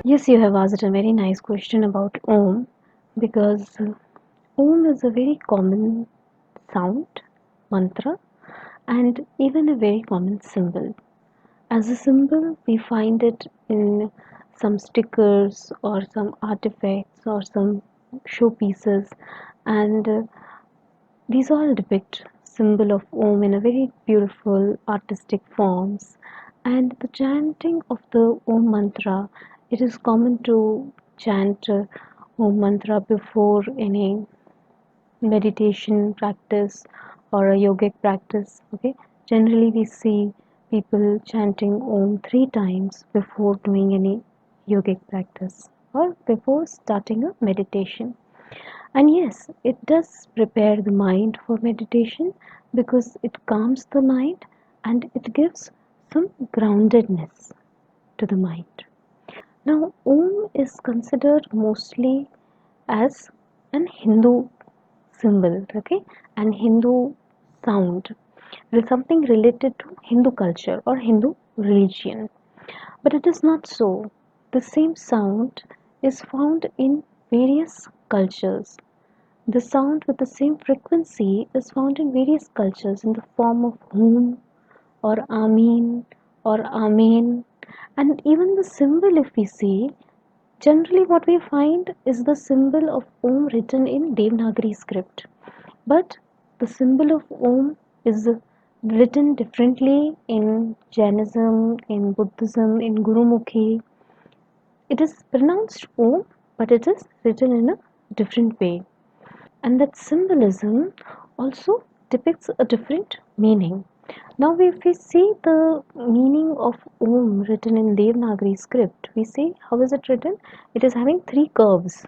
Yes, you have asked a very nice question about Om, because Om is a very common sound, mantra, and even a very common symbol. As a symbol, we find it in some stickers or some artifacts or some showpieces, and these all depict symbol of Om in a very beautiful artistic forms. And the chanting of the Om mantra, it is common to chant Om mantra before any meditation practice or a yogic practice. Okay, generally we see people chanting Om 3 times before doing any yogic practice or before starting a meditation. And yes, it does prepare the mind for meditation because it calms the mind and it gives some groundedness to the mind. Now, Om is considered mostly as an Hindu symbol, okay, and Hindu sound. It is something related to Hindu culture or Hindu religion. But it is not so. The same sound is found in various cultures. The sound with the same frequency is found in various cultures in the form of Hum or Amin or Amen. And even the symbol, if we see, generally what we find is the symbol of Om written in Devanagari script. But the symbol of Om is written differently in Jainism, in Buddhism, in Gurumukhi. It is pronounced Om, but it is written in a different way. And that symbolism also depicts a different meaning. Now, if we see the meaning of Om written in Devanagari script, we see how is it written? It is having 3 curves,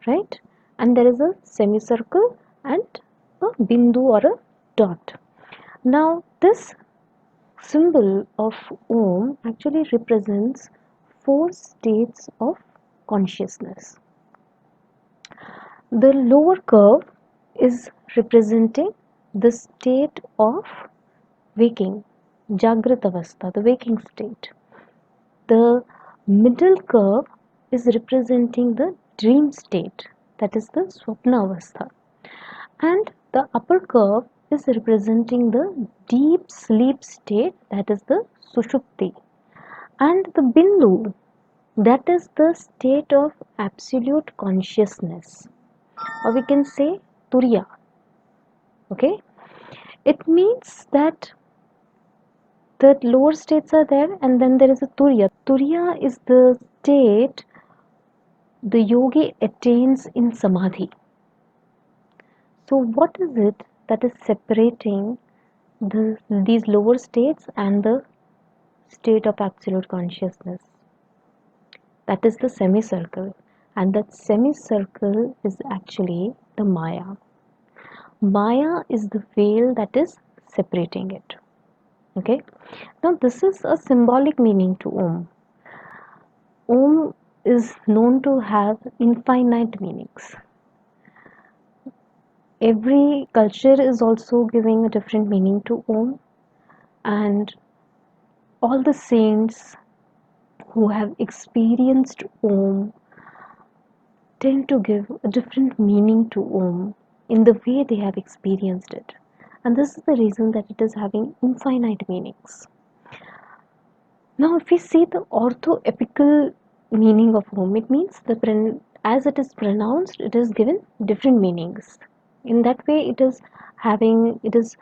right? And there is a semicircle and a bindu or a dot. Now, this symbol of Om actually represents 4 states of consciousness. The lower curve is representing the state of waking, Jagrat Avastha, the waking state. The middle curve is representing the dream state, that is the Swapna Avastha. And the upper curve is representing the deep sleep state, that is the Sushupti. And the Bindu, that is the state of absolute consciousness, or we can say Turiya. Okay, it means that the lower states are there and then there is a Turiya. Turiya is the state the yogi attains in Samadhi. So what is it that is separating these lower states and the state of absolute consciousness? That is the semicircle, and that semicircle is actually the Maya. Maya is the veil that is separating it. Okay, now this is a symbolic meaning to Om. Om is known to have infinite meanings. Every culture is also giving a different meaning to Om, and all the saints who have experienced Om tend to give a different meaning to Om in the way they have experienced it. And this is the reason that it is having infinite meanings. Now, if we see the orthoepical meaning of Om, it means as it is pronounced, it is given different meanings. In that way, it is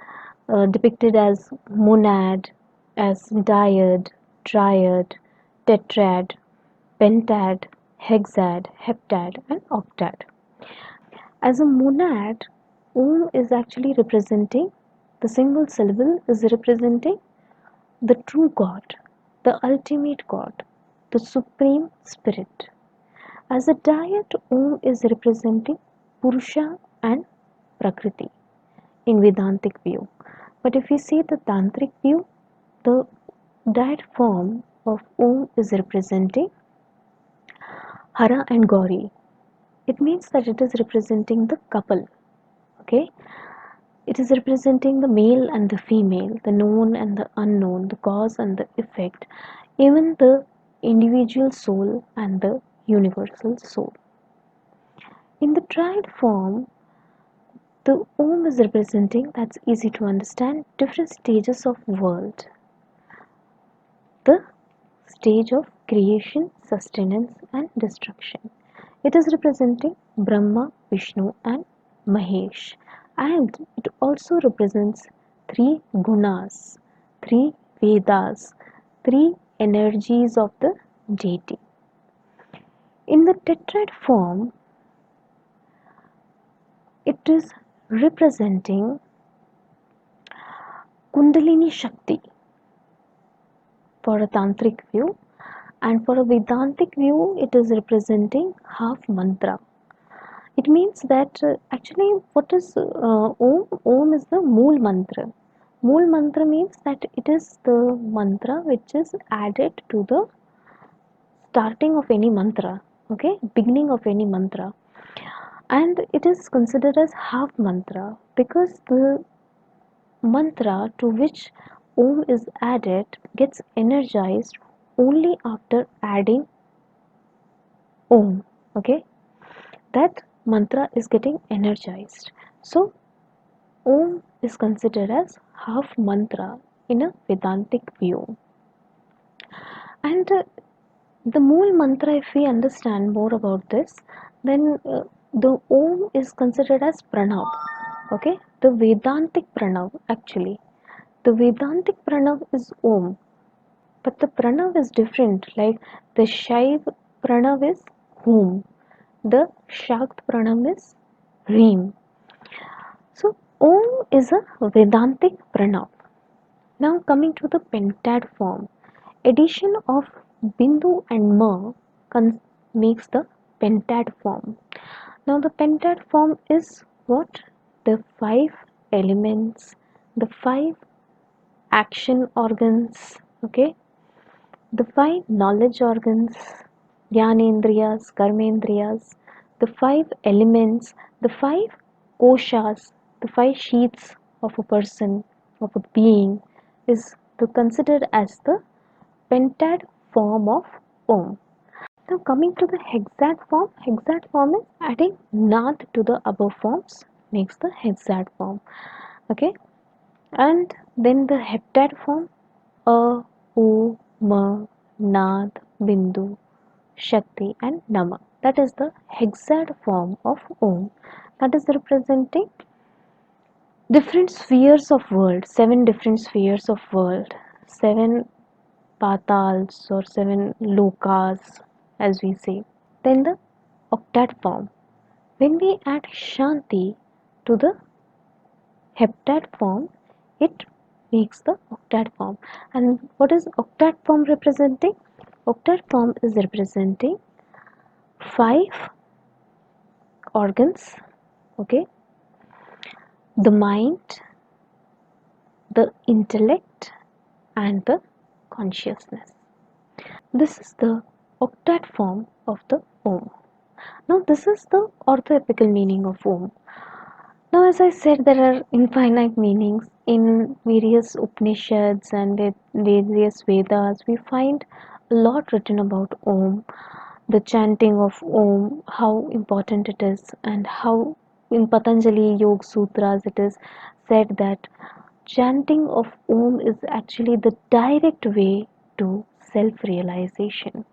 depicted as monad, as dyad, triad, tetrad, pentad, hexad, heptad, and octad. As a monad, Om is actually representing, the single syllable is representing the true God, the ultimate God, the Supreme Spirit. As a dyad, Om is representing Purusha and Prakriti in Vedantic view. But if we see the Tantric view, the dyad form of Om is representing Hara and Gauri. It means that it is representing the couple. Okay. It is representing the male and the female, the known and the unknown, the cause and the effect, even the individual soul and the universal soul. In the triad form, the Om is representing, that's easy to understand, different stages of world. The stage of creation, sustenance and destruction. It is representing Brahma, Vishnu and Mahesh, and it also represents three gunas, three Vedas, three energies of the deity. In the tetrad form, it is representing Kundalini Shakti for a tantric view, and for a Vedantic view, it is representing half mantra. It means that actually, what is Om? Om is the Mool mantra. Mool mantra means that it is the mantra which is added to the starting of any mantra, okay, beginning of any mantra, and it is considered as half mantra because the mantra to which Om is added gets energized only after adding Om, okay, that mantra is getting energized. So Om is considered as half mantra in a Vedantic view. And the Mool mantra, if we understand more about this, then the Om is considered as Pranav. Okay, the Vedantic Pranav actually. The Vedantic Pranav is Om, but the Pranav is different. Like the Shaiv Pranav is Hum, the Shakt Pranav is Reem. So Om is a Vedantic Pranav. Now coming to the pentad form, addition of Bindu and Ma makes the pentad form. Now the pentad form is what? The five elements, the five action organs, okay? The five knowledge organs, Dhyanendriyas, Karmendriyas, the five elements, the five koshas, the five sheaths of a person, of a being, is considered as the pentad form of Om. Now coming to the hexad form is adding Nath to the above forms makes the hexad form. Okay, and then the heptad form, A, U, Ma, Nath, Bindu, Shakti and Nama. That is the hexad form of Om. That is representing different spheres of world, seven different spheres of world, seven patals or seven lokas as we say. Then the octad form. When we add Shanti to the heptad form, it makes the octad form. And what is octad form representing? Octad form is representing five organs, okay, the mind, the intellect, and the consciousness. This is the octad form of the Om. Now, this is the orthoepical meaning of Om. Now, as I said, there are infinite meanings in various Upanishads and various Vedas. We find a lot written about Om, the chanting of Om, how important it is, and how in Patanjali Yoga Sutras it is said that chanting of Om is actually the direct way to self realization.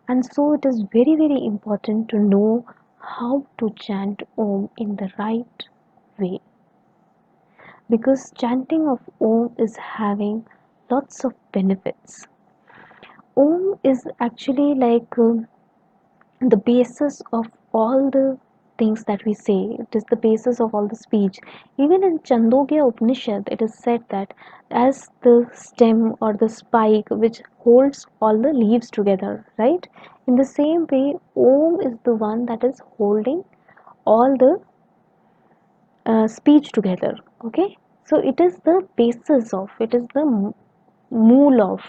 And so it is very, very important to know how to chant Om in the right way, because chanting of Om is having lots of benefits. Om is actually like the basis of all the things that we say. It is the basis of all the speech. Even in Chandogya Upanishad, it is said that as the stem or the spike which holds all the leaves together, right? In the same way, Om is the one that is holding all the speech together. Okay, so it is the basis of, it is the mool of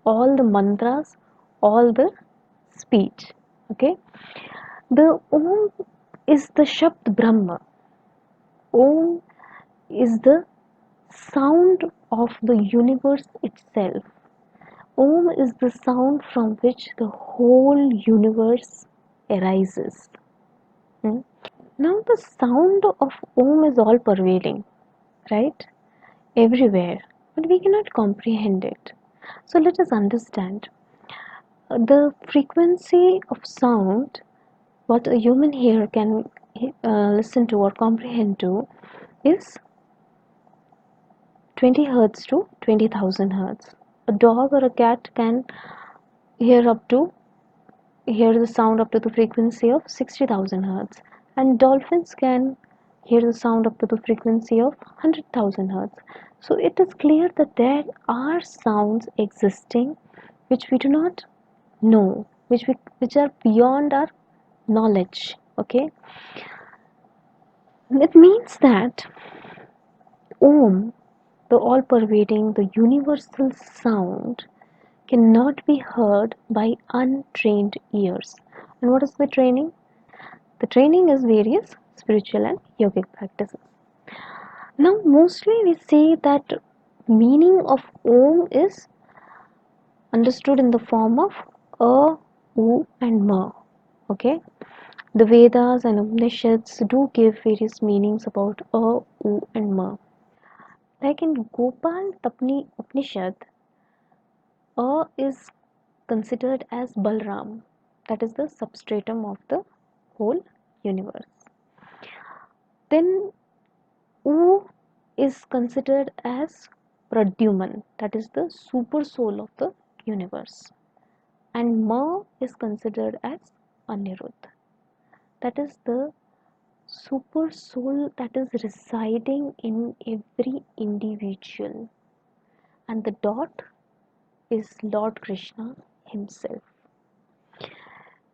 all the mantras, all the speech. Okay, the Om is the Shabd Brahma. Om is the sound of the universe itself. Om is the sound from which the whole universe arises. Hmm? Now, the sound of Om is all pervading, right? Everywhere, but we cannot comprehend it. So, let us understand the frequency of sound, what a human ear can listen to or comprehend to, is 20 hertz to 20,000 hertz. A dog or a cat can hear up to hear the sound up to the frequency of 60,000 hertz, and dolphins can hear the sound up to the frequency of 100,000 hertz. So it is clear that there are sounds existing which we do not know, which are beyond our knowledge. Okay, it means that Om, the all pervading, the universal sound, cannot be heard by untrained ears. And what is the training? The training is various spiritual and yogic practices. Now, mostly we say that meaning of Om is understood in the form of A, U, and Ma. Okay, the Vedas and Upanishads do give various meanings about A, U, and Ma. Like in Gopal Tapni Upanishad, A is considered as Balram, that is the substratum of the whole universe. Then U is considered as Pradyuman, that is the super soul of the universe. And Ma is considered as Anirudh, that is the super soul that is residing in every individual. And the dot is Lord Krishna himself.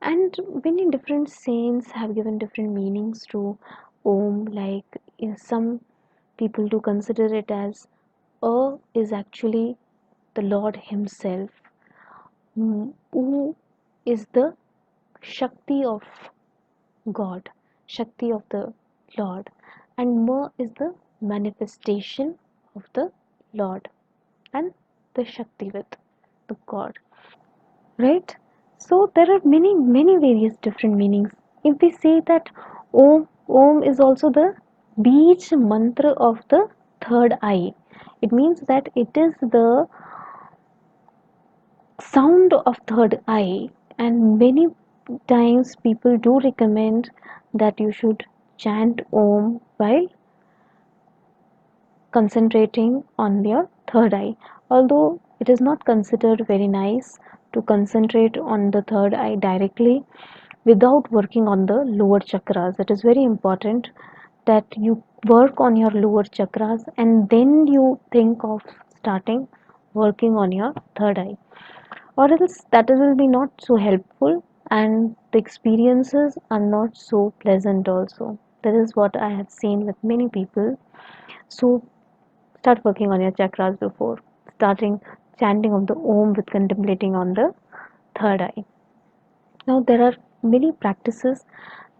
And many different saints have given different meanings to Om, like some people do consider it as A is actually the Lord Himself. U is the Shakti of God, Shakti of the Lord, and Ma is the manifestation of the Lord and the Shakti with the God, right? So there are many various different meanings. If we say that Om is also the beach mantra of the third eye, it means that it is the sound of third eye, and many times people do recommend that you should chant Om while concentrating on your third eye, although it is not considered very nice to concentrate on the third eye directly without working on the lower chakras. It is very important that you work on your lower chakras and then you think of starting working on your third eye, or else that will be not so helpful and the experiences are not so pleasant also. That is what I have seen with many people. So start working on your chakras before starting chanting of the Om with contemplating on the third eye. Now there are many practices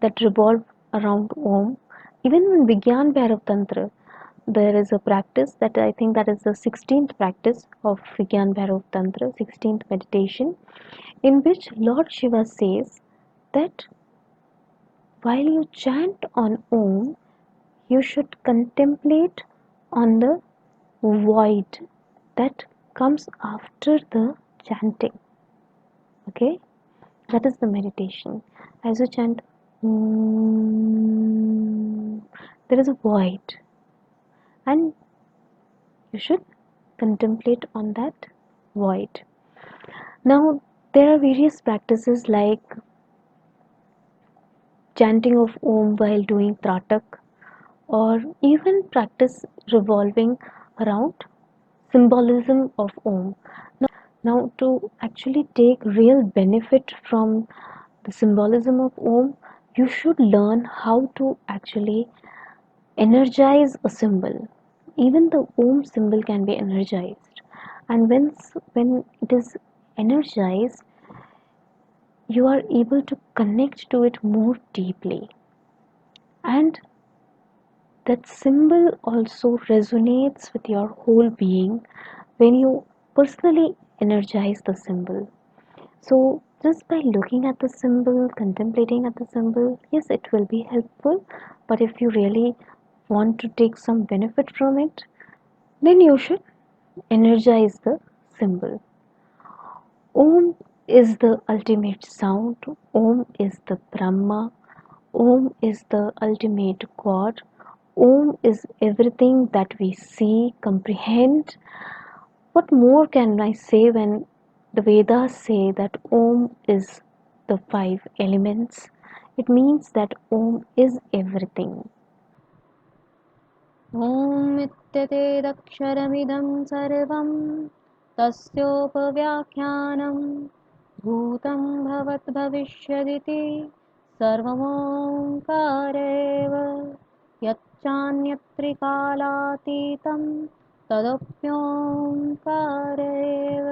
that revolve around Om. Even in Vigyan Bhairav Tantra, there is a practice that I think that is the 16th practice of Vigyan Bhairav Tantra, 16th meditation, in which Lord Shiva says that while you chant on Om, you should contemplate on the void that comes after the chanting. Okay, that is the meditation. As you chant, there is a void, and you should contemplate on that void. Now, there are various practices like chanting of Om while doing Tratak, or even practice revolving around symbolism of Om. Now, to actually take real benefit from the symbolism of Om, you should learn how to actually energize a symbol. Even the Om symbol can be energized, and when it is energized, you are able to connect to it more deeply. And that symbol also resonates with your whole being when you personally energize the symbol. So, just by looking at the symbol, contemplating at the symbol, yes, it will be helpful. But if you really want to take some benefit from it, then you should energize the symbol. Om is the ultimate sound. Om is the Brahma. Om is the ultimate God. Om is everything that we see, comprehend. What more can I say when the Vedas say that Om is the five elements? It means that Om is everything. ॐ इत्यतेदक्षरमिदं सर्वं तस्योपव्याख्यानं भूतं भवद्भविष्यदिति सर्वमोङ्कार एव यच्चान्यत्रिकालातीतं तदप्योङ्कार एव